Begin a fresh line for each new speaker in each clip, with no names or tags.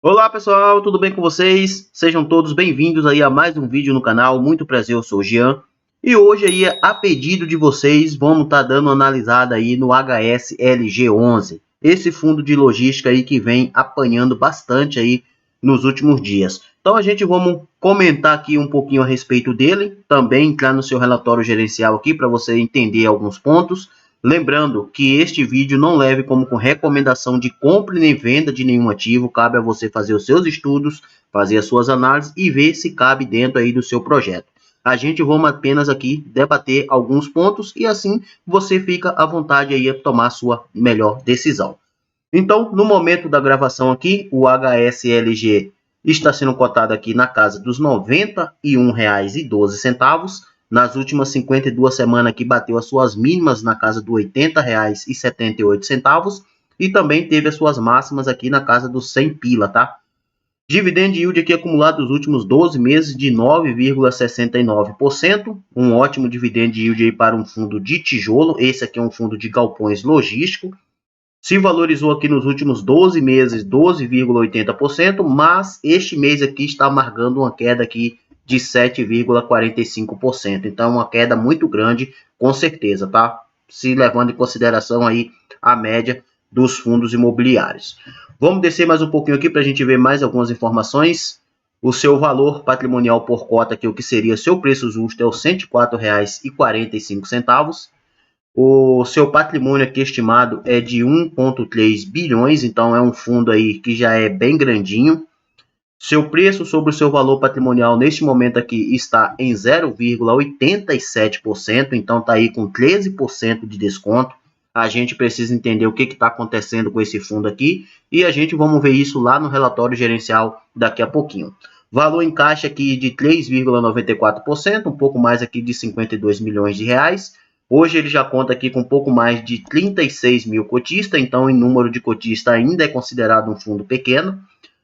Olá pessoal, tudo bem com vocês? Sejam todos bem-vindos aí a mais um vídeo no canal. Muito prazer, eu sou o Jean. E hoje aí, a pedido de vocês, vamos estar dando uma analisada aí no HSLG11. Esse fundo de logística aí que vem apanhando bastante aí nos últimos dias. Então a gente vamos comentar aqui um pouquinho a respeito dele, também entrar no seu relatório gerencial aqui para você entender alguns pontos. Lembrando que este vídeo não leve como recomendação de compra nem venda de nenhum ativo, cabe a você fazer os seus estudos, fazer as suas análises e ver se cabe dentro aí do seu projeto. A gente vamos apenas aqui debater alguns pontos e assim você fica à vontade aí a tomar a sua melhor decisão. Então, no momento da gravação aqui, o HSLG está sendo cotado aqui na casa dos R$ 91,12. Nas últimas 52 semanas aqui bateu as suas mínimas na casa dos R$ 80,78 e também teve as suas máximas aqui na casa dos 100 pila, tá? Dividend yield aqui acumulado nos últimos 12 meses de 9,69%, um ótimo dividend yield aí para um fundo de tijolo. Esse aqui é um fundo de galpões logístico. Se valorizou aqui nos últimos 12 meses 12,80%, mas este mês aqui está amargando uma queda aqui de 7,45%. Então, uma queda muito grande, com certeza, tá? Se levando em consideração aí a média dos fundos imobiliários. Vamos descer mais um pouquinho aqui para a gente ver mais algumas informações. O seu valor patrimonial por cota, aqui, o que seria seu preço justo, é o R$ 104,45. O seu patrimônio aqui estimado é de 1,3 bilhões, então é um fundo aí que já é bem grandinho. Seu preço sobre o seu valor patrimonial neste momento aqui está em 0,87%, então está aí com 13% de desconto. A gente precisa entender o que está acontecendo com esse fundo aqui e a gente vamos ver isso lá no relatório gerencial daqui a pouquinho. Valor em caixa aqui de 3,94%, um pouco mais aqui de 52 milhões de reais. Hoje ele já conta aqui com um pouco mais de 36 mil cotistas, então em número de cotistas ainda é considerado um fundo pequeno.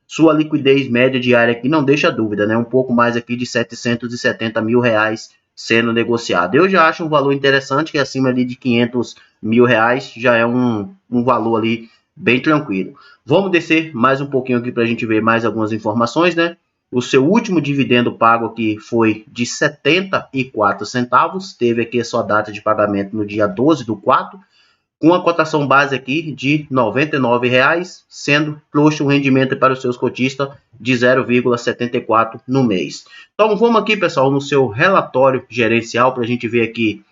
Sua liquidez média diária aqui não deixa dúvida, né? Um pouco mais aqui de 770 mil reais sendo negociado. Eu já acho um valor interessante, que acima ali de 500 mil reais já é um valor ali bem tranquilo. Vamos descer mais um pouquinho aqui para a gente ver mais algumas informações, né? O seu último dividendo pago aqui foi de 74 centavos, teve aqui a sua data de pagamento no dia 12/4, com a cotação base aqui de R$ 99,00, sendo trouxe um rendimento para os seus cotistas de 0,74 no mês. Então vamos aqui, pessoal, no seu relatório gerencial para a gente ver aqui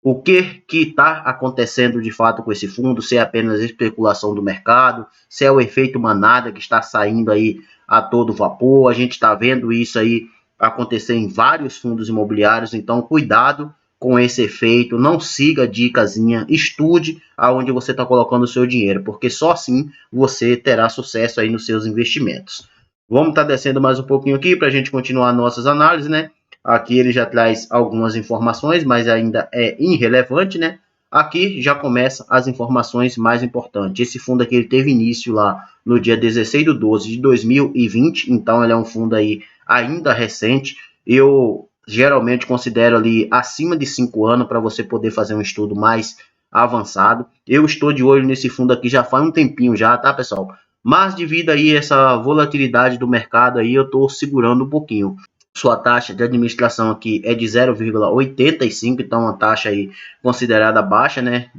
o que está acontecendo de fato com esse fundo, se é apenas especulação do mercado, se é o efeito manada que está saindo aí a todo vapor. A gente está vendo isso aí acontecer em vários fundos imobiliários, então cuidado com esse efeito, não siga a dicasinha, estude aonde você está colocando o seu dinheiro, porque só assim você terá sucesso aí nos seus investimentos. Vamos estar descendo mais um pouquinho aqui para a gente continuar nossas análises, né? Aqui ele já traz algumas informações, mas ainda é irrelevante, né? Aqui já começa as informações mais importantes. Esse fundo aqui ele teve início lá no dia 16/12/2020, então ele é um fundo aí ainda recente. Eu geralmente considero ali acima de 5 anos para você poder fazer um estudo mais avançado. Eu estou de olho nesse fundo aqui já faz um tempinho já, tá, pessoal? Mas devido aí a essa volatilidade do mercado aí, eu estou segurando um pouquinho. Sua taxa de administração aqui é de 0,85, então uma taxa aí considerada baixa, né?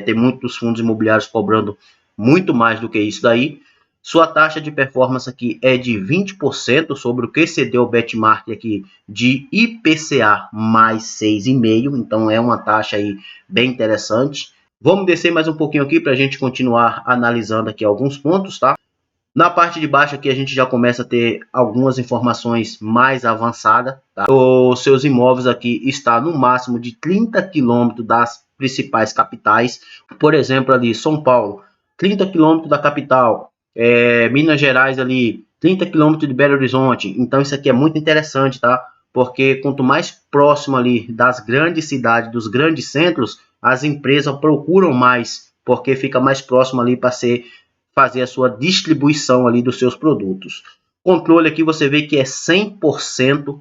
Tem muitos fundos imobiliários cobrando muito mais do que isso daí. Sua taxa de performance aqui é de 20% sobre o que excedeu o benchmark aqui de IPCA mais 6,5%, então é uma taxa aí bem interessante. Vamos descer mais um pouquinho aqui para a gente continuar analisando aqui alguns pontos, tá? Na parte de baixo aqui a gente já começa a ter algumas informações mais avançadas, tá? Os seus imóveis aqui está no máximo de 30 quilômetros das principais capitais. Por exemplo, ali São Paulo, 30 quilômetros da capital. Minas Gerais ali, 30 quilômetros de Belo Horizonte. Então isso aqui é muito interessante, tá? Porque quanto mais próximo ali das grandes cidades, dos grandes centros, as empresas procuram mais, porque fica mais próximo ali para fazer a sua distribuição ali dos seus produtos. Controle aqui você vê que é 100%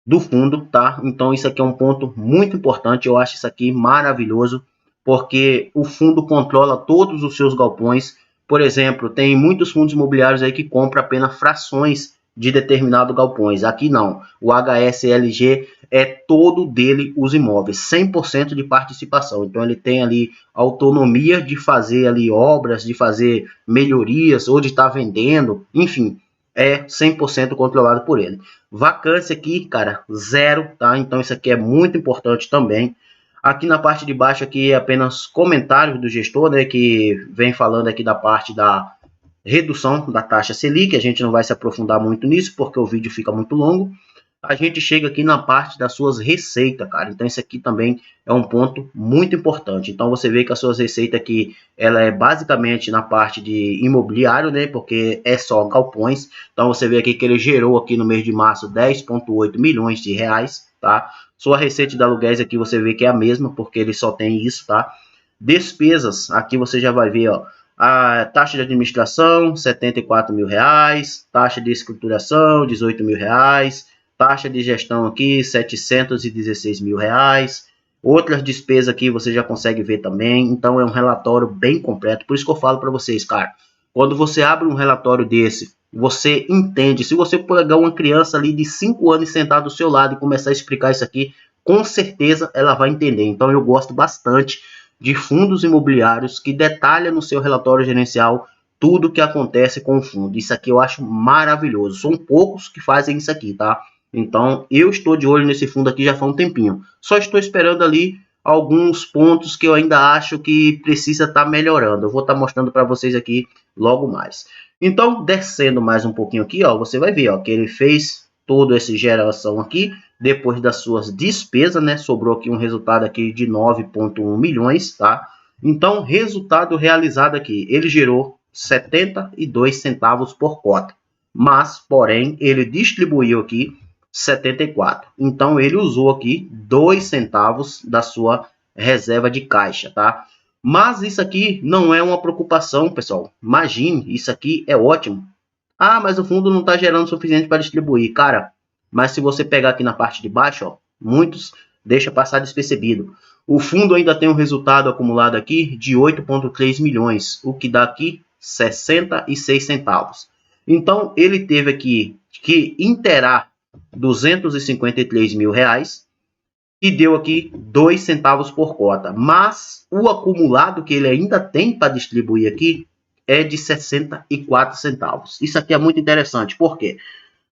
do fundo, tá? Então isso aqui é um ponto muito importante, eu acho isso aqui maravilhoso, porque o fundo controla todos os seus galpões, Por exemplo, tem muitos fundos imobiliários aí que compram apenas frações de determinado galpões. Aqui não. O HSLG é todo dele os imóveis, 100% de participação. Então ele tem ali autonomia de fazer ali obras, de fazer melhorias ou de estar vendendo, enfim, é 100% controlado por ele. Vacância aqui, cara, zero, tá? Então isso aqui é muito importante também. Aqui na parte de baixo aqui é apenas comentários do gestor, né, que vem falando aqui da parte da redução da taxa Selic. A gente não vai se aprofundar muito nisso porque o vídeo fica muito longo. A gente chega aqui na parte das suas receitas, cara. Então isso aqui também é um ponto muito importante. Então você vê que as suas receitas aqui, ela é basicamente na parte de imobiliário, né? Porque é só galpões. Então você vê aqui que ele gerou aqui no mês de março 10,8 milhões de reais, tá? Sua receita de aluguéis aqui você vê que é a mesma, porque ele só tem isso, tá? Despesas, aqui você já vai ver, ó, a taxa de administração, 74 mil reais, taxa de escrituração, 18 mil reais, taxa de gestão aqui, 716 mil reais. Outras despesas aqui você já consegue ver também. Então é um relatório bem completo. Por isso que eu falo para vocês, cara, quando você abre um relatório desse, você entende. Se você pegar uma criança ali de 5 anos e sentar do seu lado e começar a explicar isso aqui, com certeza ela vai entender. Então eu gosto bastante de fundos imobiliários que detalha no seu relatório gerencial tudo o que acontece com o fundo. Isso aqui eu acho maravilhoso. São poucos que fazem isso aqui, tá? Então eu estou de olho nesse fundo aqui já faz um tempinho. Só estou esperando ali alguns pontos que eu ainda acho que precisa estar melhorando. Eu vou estar mostrando para vocês aqui logo mais. Então, descendo mais um pouquinho aqui, ó, você vai ver, ó, que ele fez toda essa geração aqui depois das suas despesas, né? Sobrou aqui um resultado aqui de 9,1 milhões, tá? Então, resultado realizado aqui, ele gerou 72 centavos por cota, mas, porém, ele distribuiu aqui 74. Então, ele usou aqui 2 centavos da sua reserva de caixa, tá? Mas isso aqui não é uma preocupação, pessoal. Imagine, isso aqui é ótimo. Ah, mas o fundo não está gerando o suficiente para distribuir. Cara, mas se você pegar aqui na parte de baixo, ó, muitos deixa passar despercebido. O fundo ainda tem um resultado acumulado aqui de 8,3 milhões, o que dá aqui 66 centavos. Então, ele teve aqui que interar 253 mil reais e deu aqui 2 centavos por cota. Mas o acumulado que ele ainda tem para distribuir aqui é de 64 centavos. Isso aqui é muito interessante, por quê?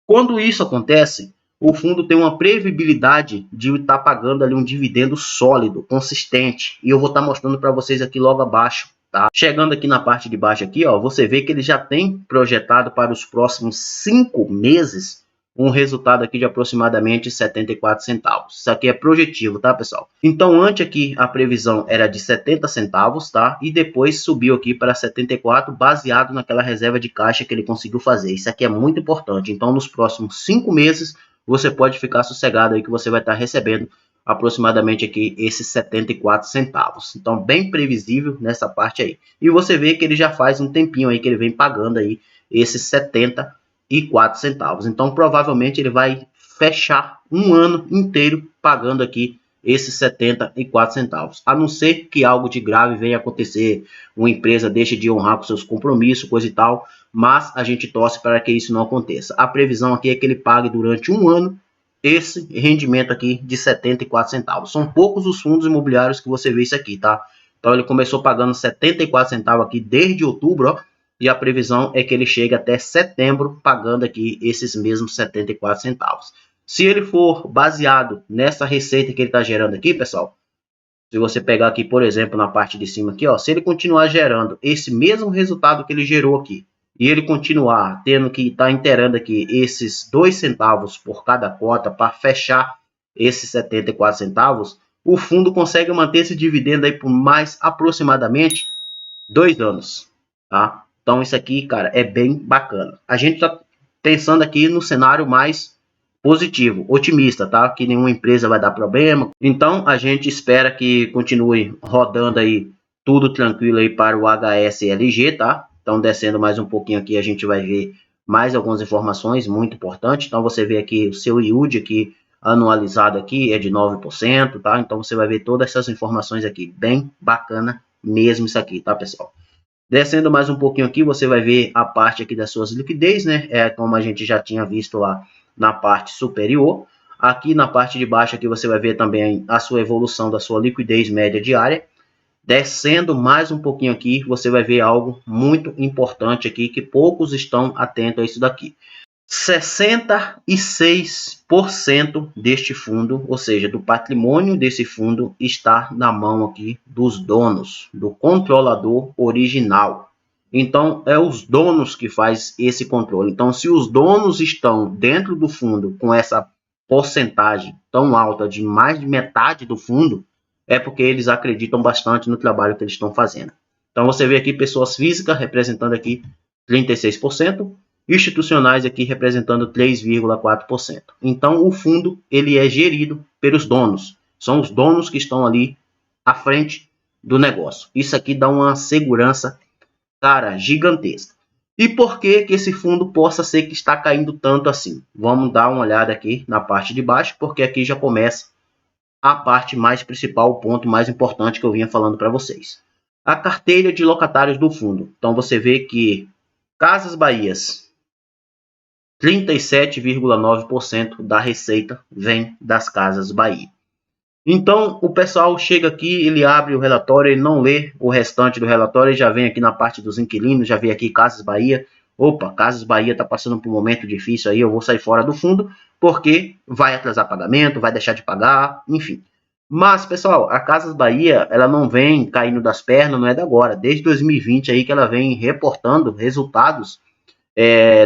Quando isso acontece, o fundo tem uma previsibilidade de estar pagando ali um dividendo sólido, consistente. E eu vou estar mostrando para vocês aqui logo abaixo. Tá? Chegando aqui na parte de baixo aqui, ó, você vê que ele já tem projetado para os próximos 5 meses um resultado aqui de aproximadamente 74 centavos. Isso aqui é projetivo, tá, pessoal? Então, antes aqui a previsão era de 70 centavos, tá? E depois subiu aqui para 74, baseado naquela reserva de caixa que ele conseguiu fazer. Isso aqui é muito importante. Então, nos próximos 5 meses, você pode ficar sossegado aí que você vai estar recebendo aproximadamente aqui esses 74 centavos. Então, bem previsível nessa parte aí. E você vê que ele já faz um tempinho aí que ele vem pagando aí esses 74 centavos. Então, provavelmente ele vai fechar um ano inteiro pagando aqui esses 74 centavos. A não ser que algo de grave venha acontecer, uma empresa deixe de honrar com seus compromissos, coisa e tal, mas a gente torce para que isso não aconteça. A previsão aqui é que ele pague durante um ano esse rendimento aqui de 74 centavos. São poucos os fundos imobiliários que você vê isso aqui, tá? Então ele começou pagando 74 centavos aqui desde outubro, ó, e a previsão é que ele chegue até setembro pagando aqui esses mesmos 74 centavos. Se ele for baseado nessa receita que ele está gerando aqui, pessoal, se você pegar aqui, por exemplo, na parte de cima aqui, ó, se ele continuar gerando esse mesmo resultado que ele gerou aqui, e ele continuar tendo que estar inteirando aqui esses 2 centavos por cada cota para fechar esses 74 centavos, o fundo consegue manter esse dividendo aí por mais aproximadamente 2 anos, tá? Então isso aqui, cara, é bem bacana. A gente está pensando aqui no cenário mais positivo, otimista, tá? Que nenhuma empresa vai dar problema. Então a gente espera que continue rodando aí tudo tranquilo aí para o HSLG, tá? Então descendo mais um pouquinho aqui a gente vai ver mais algumas informações muito importantes. Então você vê aqui o seu yield aqui anualizado aqui é de 9%, tá? Então você vai ver todas essas informações aqui, bem bacana mesmo isso aqui, tá, pessoal? Descendo mais um pouquinho aqui, você vai ver a parte aqui das suas liquidez, né? É como a gente já tinha visto lá na parte superior. Aqui na parte de baixo aqui você vai ver também a sua evolução da sua liquidez média diária. Descendo mais um pouquinho aqui, você vai ver algo muito importante aqui que poucos estão atentos a isso daqui. 66% deste fundo, ou seja, do patrimônio desse fundo, está na mão aqui dos donos, do controlador original. Então, é os donos que faz esse controle. Então, se os donos estão dentro do fundo com essa porcentagem tão alta de mais de metade do fundo, é porque eles acreditam bastante no trabalho que eles estão fazendo. Então, você vê aqui pessoas físicas representando aqui 36%, institucionais aqui representando 3,4%. Então, o fundo ele é gerido pelos donos. São os donos que estão ali à frente do negócio. Isso aqui dá uma segurança, cara, gigantesca. E por que que esse fundo possa ser que está caindo tanto assim? Vamos dar uma olhada aqui na parte de baixo, porque aqui já começa a parte mais principal, o ponto mais importante que eu vinha falando para vocês. A carteira de locatários do fundo. Então, você vê que Casas Bahias, 37,9% da receita vem das Casas Bahia. Então, o pessoal chega aqui, ele abre o relatório, ele não lê o restante do relatório, ele já vem aqui na parte dos inquilinos, já vem aqui Casas Bahia. Opa, Casas Bahia está passando por um momento difícil aí, eu vou sair fora do fundo, porque vai atrasar pagamento, vai deixar de pagar, enfim. Mas, pessoal, a Casas Bahia, ela não vem caindo das pernas, não é de agora. Desde 2020 aí que ela vem reportando resultados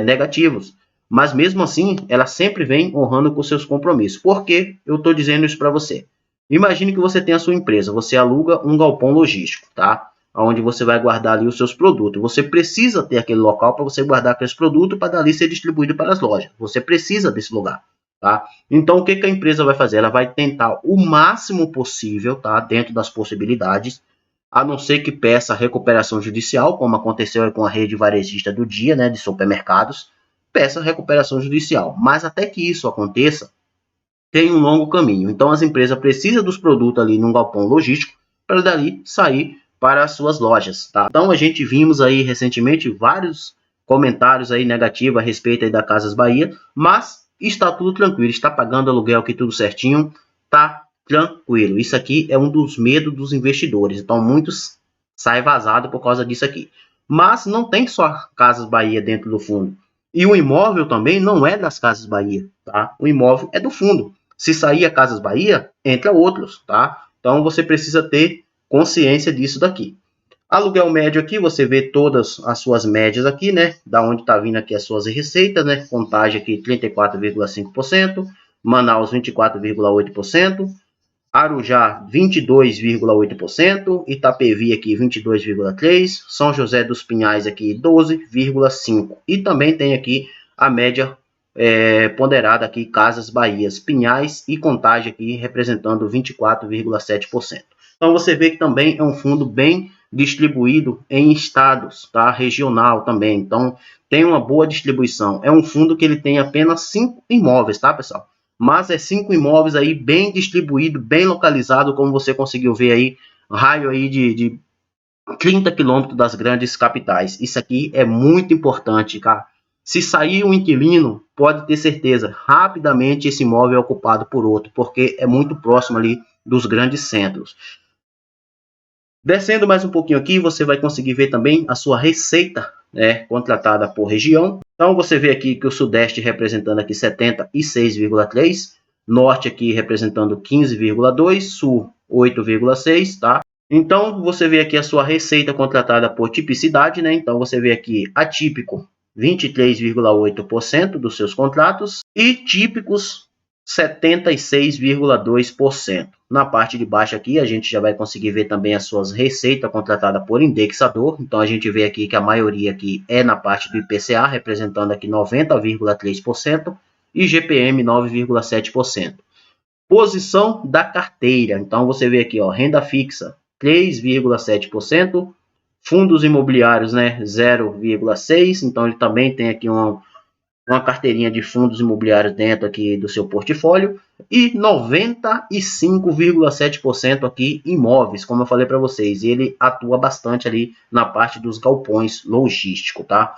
negativos. Mas mesmo assim, ela sempre vem honrando com seus compromissos. Por que eu estou dizendo isso para você? Imagine que você tem a sua empresa, você aluga um galpão logístico, tá? Onde você vai guardar ali os seus produtos. Você precisa ter aquele local para você guardar aqueles produtos para dali ser distribuído para as lojas. Você precisa desse lugar, tá? Então, o que a empresa vai fazer? Ela vai tentar o máximo possível, tá? Dentro das possibilidades, a não ser que peça recuperação judicial, como aconteceu com a rede varejista do dia, né, de supermercados, peça recuperação judicial. Mas até que isso aconteça, tem um longo caminho. Então, as empresas precisam dos produtos ali num galpão logístico para dali sair para as suas lojas, tá? Então, a gente vimos aí recentemente vários comentários aí negativos a respeito aí da Casas Bahia, mas está tudo tranquilo, está pagando aluguel aqui tudo certinho, tá tranquilo. Isso aqui é um dos medos dos investidores, então muitos saem vazados por causa disso aqui. Mas não tem só Casas Bahia dentro do fundo. E o imóvel também não é das Casas Bahia, tá? O imóvel é do fundo. Se sair a Casas Bahia, entra outros, tá? Então você precisa ter consciência disso daqui. Aluguel médio aqui, você vê todas as suas médias aqui, né? Da onde está vindo aqui as suas receitas, né? Contagem aqui 34,5%, Manaus 24,8%, Arujá 22,8%, Itapevi aqui 22,3%, São José dos Pinhais aqui 12,5%. E também tem aqui a média ponderada aqui, Casas Bahias, Pinhais e Contagem aqui representando 24,7%. Então você vê que também é um fundo bem distribuído em estados, tá? Regional também. Então tem uma boa distribuição. É um fundo que ele tem apenas 5 imóveis, tá, pessoal? Mas é 5 imóveis aí bem distribuído, bem localizado, como você conseguiu ver aí, raio aí de 30 quilômetros das grandes capitais. Isso aqui é muito importante, cara. Se sair um inquilino, pode ter certeza, rapidamente esse imóvel é ocupado por outro, porque é muito próximo ali dos grandes centros. Descendo mais um pouquinho aqui, você vai conseguir ver também a sua receita, né, contratada por região. Então você vê aqui que o Sudeste representando aqui 76,3, Norte aqui representando 15,2, Sul 8,6, tá? Então você vê aqui a sua receita contratada por tipicidade, né? Então você vê aqui atípico 23,8% dos seus contratos e típicos 76,2%. Na parte de baixo aqui, a gente já vai conseguir ver também as suas receitas contratadas por indexador. Então, a gente vê aqui que a maioria aqui é na parte do IPCA, representando aqui 90,3% e GPM 9,7%. Posição da carteira. Então, você vê aqui, ó, renda fixa 3,7%, fundos imobiliários, né, 0,6%. Então, ele também tem aqui uma carteirinha de fundos imobiliários dentro aqui do seu portfólio e 95,7% aqui imóveis, como eu falei para vocês. Ele atua bastante ali na parte dos galpões logísticos, tá?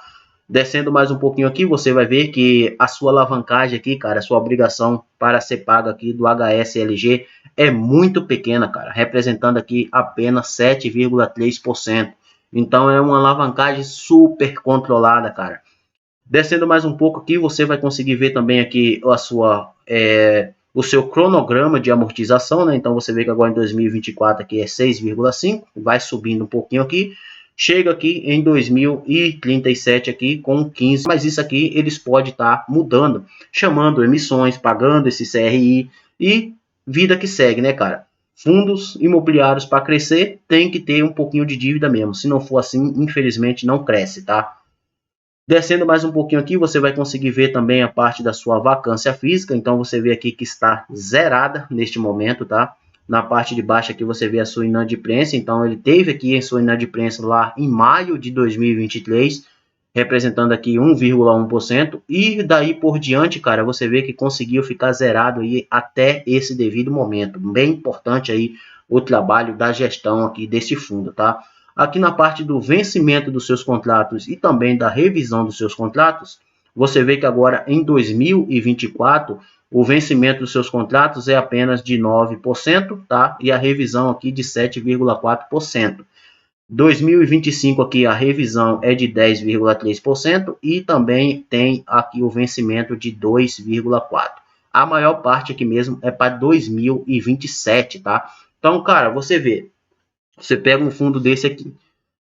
Descendo mais um pouquinho aqui, você vai ver que a sua alavancagem aqui, cara, a sua obrigação para ser paga aqui do HSLG é muito pequena, cara, representando aqui apenas 7,3%. Então é uma alavancagem super controlada, cara. Descendo mais um pouco aqui, você vai conseguir ver também aqui o seu cronograma de amortização, né? Então você vê que agora em 2024 aqui é 6,5, vai subindo um pouquinho aqui, chega aqui em 2037 aqui com 15, mas isso aqui eles podem estar mudando, chamando emissões, pagando esse CRI e vida que segue, né, cara? Fundos imobiliários para crescer tem que ter um pouquinho de dívida mesmo, se não for assim, infelizmente não cresce, tá? Descendo mais um pouquinho aqui, você vai conseguir ver também a parte da sua vacância física. Então, você vê aqui que está zerada neste momento, tá? Na parte de baixo aqui você vê a sua inadimplência. Então, ele teve aqui a sua inadimplência lá em maio de 2023, representando aqui 1,1%. E daí por diante, cara, você vê que conseguiu ficar zerado aí até esse devido momento. Bem importante aí o trabalho da gestão aqui desse fundo, tá? Aqui na parte do vencimento dos seus contratos e também da revisão dos seus contratos, você vê que agora em 2024 o vencimento dos seus contratos é apenas de 9%, tá? E a revisão aqui de 7,4%. 2025 aqui a revisão é de 10,3% e também tem aqui o vencimento de 2,4%. A maior parte aqui mesmo é para 2027, tá? Então, cara, você vê, você pega um fundo desse aqui,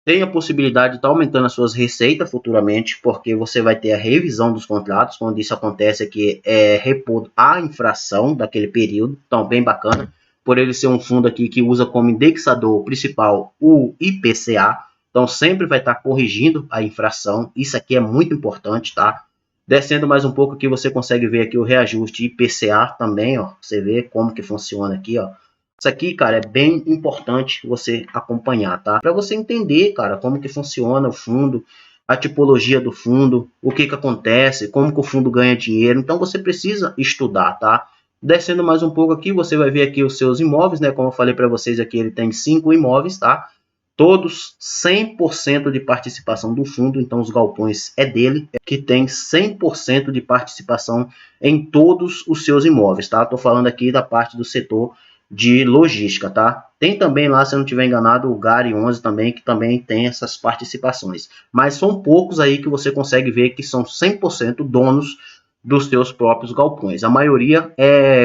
tem a possibilidade de estar aumentando as suas receitas futuramente, porque você vai ter a revisão dos contratos, quando isso acontece aqui é repor a infração daquele período, então bem bacana, por ele ser um fundo aqui que usa como indexador principal o IPCA, então sempre vai estar corrigindo a infração, isso aqui é muito importante, tá? Descendo mais um pouco aqui, você consegue ver aqui o reajuste IPCA também, ó, você vê como que funciona aqui, ó. Isso aqui, cara, é bem importante você acompanhar, tá? Para você entender, cara, como que funciona o fundo, a tipologia do fundo, o que que acontece, como que o fundo ganha dinheiro. Então, você precisa estudar, tá? Descendo mais um pouco aqui, você vai ver aqui os seus imóveis, né? Como eu falei para vocês aqui, ele tem 5 imóveis, tá? Todos 100% de participação do fundo, então os galpões é dele, que tem 100% de participação em todos os seus imóveis, tá? Tô falando aqui da parte do setor de logística, tá? Tem também lá, se eu não estiver enganado, o GARI 11 também, que também tem essas participações. Mas são poucos aí que você consegue ver que são 100% donos dos seus próprios galpões. A maioria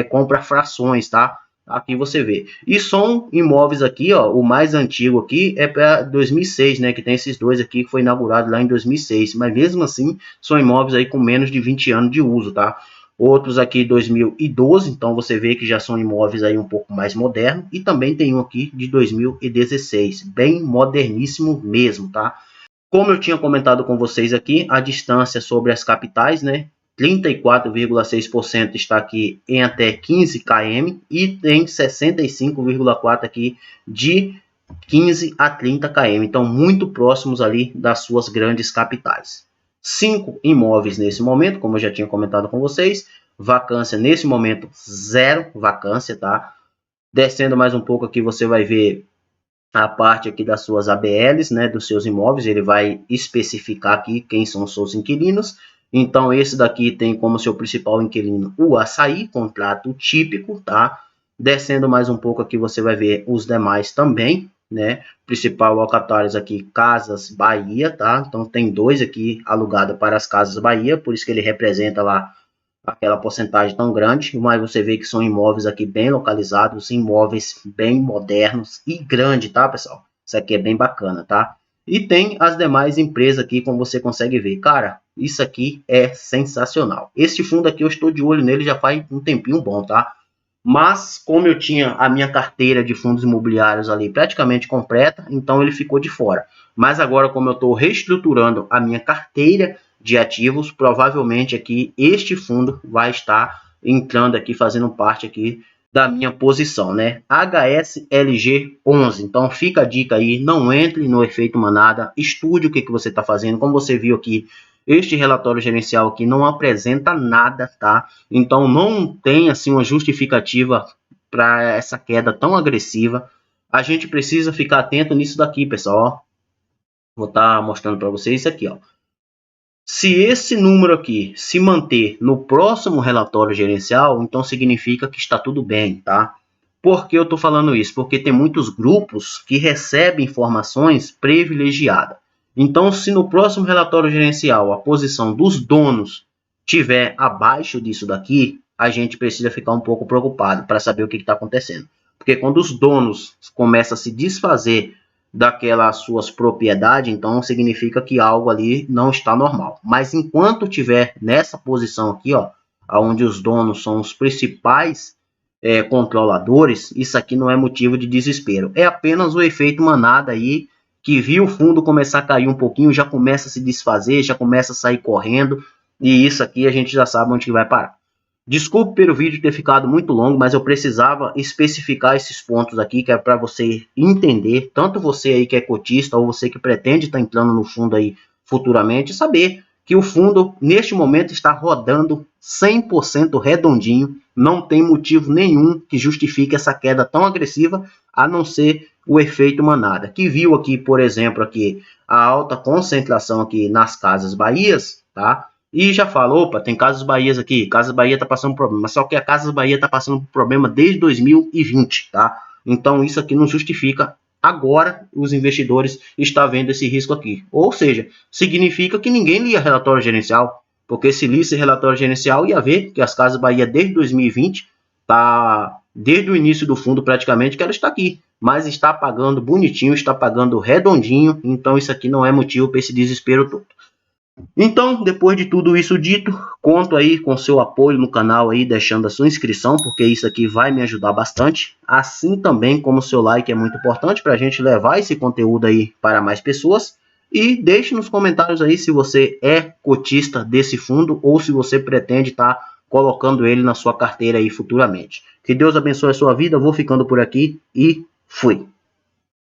compra frações, tá? Aqui você vê. E são imóveis aqui, ó, o mais antigo aqui é para 2006, né? Que tem esses dois aqui que foi inaugurado lá em 2006. Mas mesmo assim, são imóveis aí com menos de 20 anos de uso, tá? Outros aqui 2012, então você vê que já são imóveis aí um pouco mais modernos. E também tem um aqui de 2016, bem moderníssimo mesmo, tá? Como eu tinha comentado com vocês aqui, a distância sobre as capitais, né? 34,6% está aqui em até 15 km e tem 65,4% aqui de 15 a 30 km. Então, muito próximos ali das suas grandes capitais. 5 imóveis nesse momento, como eu já tinha comentado com vocês. Vacância nesse momento, 0 vacância, tá? Descendo mais um pouco aqui, você vai ver a parte aqui das suas ABLs, né, dos seus imóveis. Ele vai especificar aqui quem são os seus inquilinos. Então, esse daqui tem como seu principal inquilino o Açaí, contrato típico, tá? Descendo mais um pouco aqui, você vai ver os demais também, né? Principal locatários aqui, Casas Bahia, tá? Então, tem 2 aqui alugados para as Casas Bahia, por isso que ele representa lá aquela porcentagem tão grande, mas você vê que são imóveis aqui bem localizados, imóveis bem modernos e grande, tá, pessoal? Isso aqui é bem bacana, tá? E tem as demais empresas aqui, como você consegue ver. Cara, isso aqui é sensacional. Este fundo aqui eu estou de olho nele já faz um tempinho bom, tá? Mas como eu tinha a minha carteira de fundos imobiliários ali praticamente completa, então ele ficou de fora. Mas agora, como eu estou reestruturando a minha carteira de ativos, provavelmente aqui este fundo vai estar entrando aqui, fazendo parte aqui da minha posição, né? HSLG 11. Então fica a dica aí, não entre no efeito manada, estude o que você está fazendo. Como você viu aqui, Este relatório gerencial aqui não apresenta nada, tá? Então não tem assim uma justificativa para essa queda tão agressiva. A gente precisa ficar atento nisso daqui, pessoal. Ó. Vou estar mostrando para vocês isso aqui, ó. Se esse número aqui se manter no próximo relatório gerencial, então significa que está tudo bem, tá? Por que eu estou falando isso? Porque tem muitos grupos que recebem informações privilegiadas. Então, se no próximo relatório gerencial a posição dos donos tiver abaixo disso daqui, a gente precisa ficar um pouco preocupado para saber o que está acontecendo. Porque quando os donos começam a se desfazer daquelas suas propriedades, então significa que algo ali não está normal. Mas enquanto tiver nessa posição aqui, ó, onde os donos são os principais controladores, isso aqui não é motivo de desespero. É apenas o efeito manada aí, que viu o fundo começar a cair um pouquinho, já começa a se desfazer, já começa a sair correndo, e isso aqui a gente já sabe onde que vai parar. Desculpe pelo vídeo ter ficado muito longo, mas eu precisava especificar esses pontos aqui, que é para você entender, tanto você aí que é cotista, ou você que pretende estar entrando no fundo aí futuramente, saber que o fundo, neste momento, está rodando 100% redondinho, não tem motivo nenhum que justifique essa queda tão agressiva, a não ser o efeito manada, que viu aqui, por exemplo, aqui a alta concentração aqui nas Casas Bahias, tá? E já falou, opa, tem Casas Bahias aqui, Casas Bahia está passando por problema, só que a Casas Bahia está passando por problema desde 2020, tá? Então isso aqui não justifica agora os investidores estão vendo esse risco aqui. Ou seja, significa que ninguém lia relatório gerencial, porque se lisse relatório gerencial ia ver que as Casas Bahia desde 2020, tá, desde o início do fundo praticamente, que ela está aqui, mas está pagando bonitinho, está pagando redondinho, então isso aqui não é motivo para esse desespero todo. Então, depois de tudo isso dito, conto aí com seu apoio no canal aí, deixando a sua inscrição, porque isso aqui vai me ajudar bastante. Assim também como o seu like é muito importante para a gente levar esse conteúdo aí para mais pessoas. E deixe nos comentários aí se você é cotista desse fundo ou se você pretende estar colocando ele na sua carteira aí futuramente. Que Deus abençoe a sua vida, vou ficando por aqui e fui!